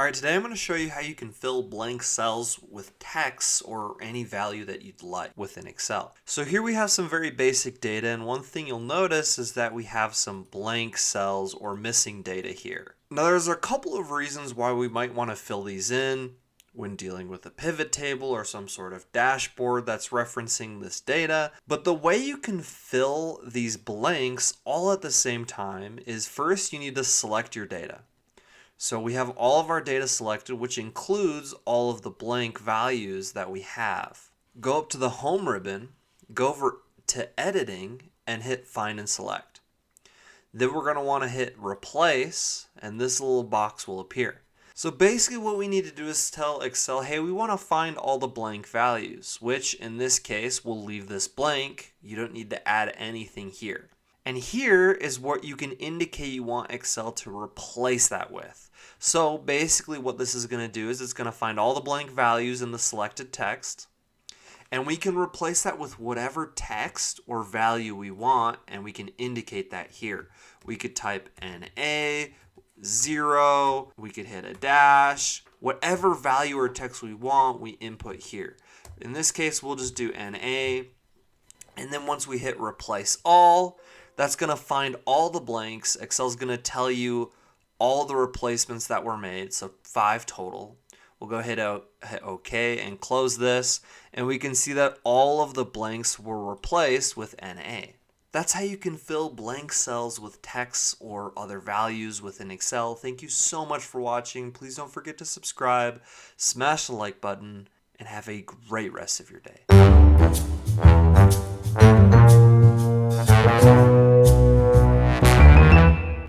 Alright, today I'm going to show you how you can fill blank cells with text or any value that you'd like within Excel. So here we have some very basic data, and one thing you'll notice is that we have some blank cells or missing data here. Now there's a couple of reasons why we might want to fill these in when dealing with a pivot table or some sort of dashboard that's referencing this data. But the way you can fill these blanks all at the same time is first you need to select your data. So we have all of our data selected, which includes all of the blank values that we have. Go up to the Home ribbon, go over to Editing, and hit Find and Select. Then we're going to want to hit Replace, and this little box will appear. So basically what we need to do is tell Excel, hey, we want to find all the blank values, which in this case, we'll leave this blank. You don't need to add anything here. And here is what you can indicate you want Excel to replace that with. So basically what this is going to do is it's going to find all the blank values in the selected text, and we can replace that with whatever text or value we want, and we can indicate that here. We could type NA, 0, we could hit a dash, whatever value or text we want, we input here. In this case, we'll just do NA, and then once we hit Replace All, that's going to find all the blanks. Excel's going to tell you all the replacements that were made, so 5 total. We'll go hit OK and close this, and we can see that all of the blanks were replaced with NA. That's how you can fill blank cells with text or other values within Excel. Thank you so much for watching. Please don't forget to subscribe, smash the like button, and have a great rest of your day.